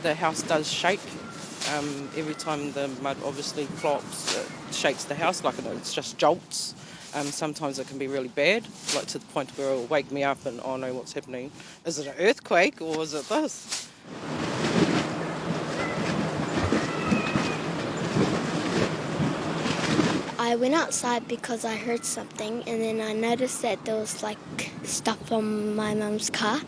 The house does shake. Every time the mud obviously plops, it shakes the house like it's just jolts. Sometimes it can be really bad, like to the point where it'll wake me up and, oh no, what's happening? Is it an earthquake or is it this? I went outside because I heard something, and then I noticed that there was like stuff on my mum's car.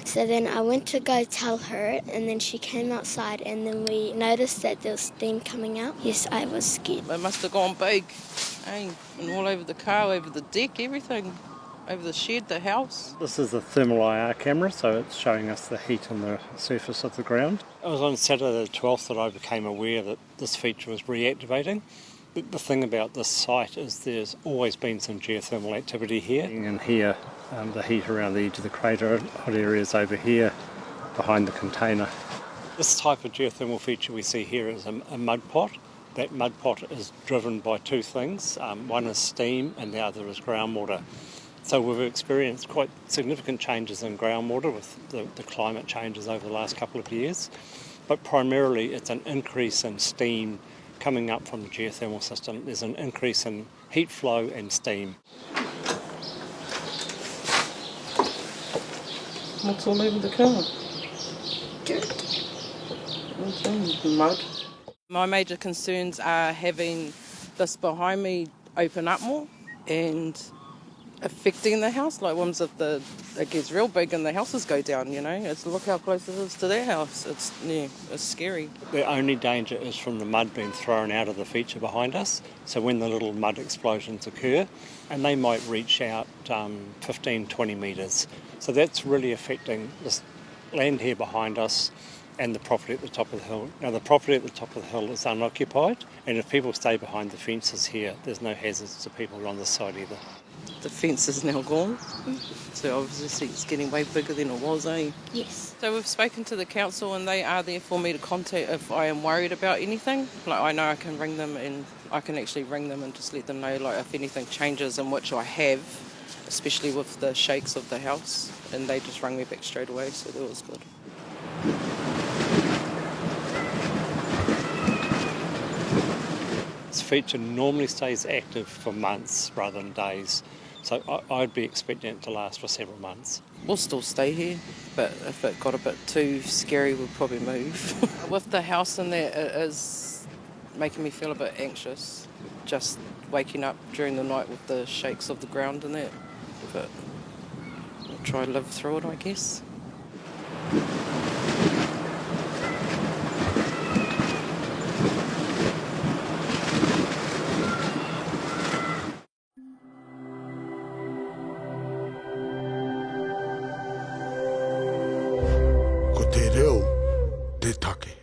So then I went to go tell her, and then she came outside, and then we noticed that there was steam coming out. Yes, I was scared. It must have gone big, eh? And all over the car, over the deck, everything. Over the shed, the house. This is the thermal IR camera, so it's showing us the heat on the surface of the ground. It was on Saturday the 12th that I became aware that this feature was reactivating. The thing about this site is there's always been some geothermal activity here. And here, the heat around the edge of the crater, hot areas over here, behind the container. This type of geothermal feature we see here is a mud pot. That mud pot is driven by two things. One is steam and the other is groundwater. So we've experienced quite significant changes in groundwater with the climate changes over the last couple of years. But primarily it's an increase in steam coming up from the geothermal system. There's an increase in heat flow and steam. What's all over the car? Mud. My major concerns are having this behind me open up more and affecting the house. Like once if it gets real big and the houses go down, look how close it is to their house. It's scary. The only danger is from the mud being thrown out of the feature behind us. So when the little mud explosions occur, and they might reach out 15, 20 metres. So that's really affecting this land here behind us and the property at the top of the hill. Now the property at the top of the hill is unoccupied, and if people stay behind the fences here, there's no hazards to people on this side either. The fence is now gone, so obviously it's getting way bigger than it was, eh? Yes. So we've spoken to the council and they are there for me to contact if I am worried about anything. Like I know I can ring them and I can actually ring them and just let them know like if anything changes, in which I have, especially with the shakes of the house, and they just rang me back straight away, so that was good. This feature normally stays active for months rather than days, so I'd be expecting it to last for several months. We'll still stay here, but if it got a bit too scary, we'll probably move. With the house in there, it is making me feel a bit anxious, just waking up during the night with the shakes of the ground and that, but we'll try to live through it, I guess. Ko te reo, te take.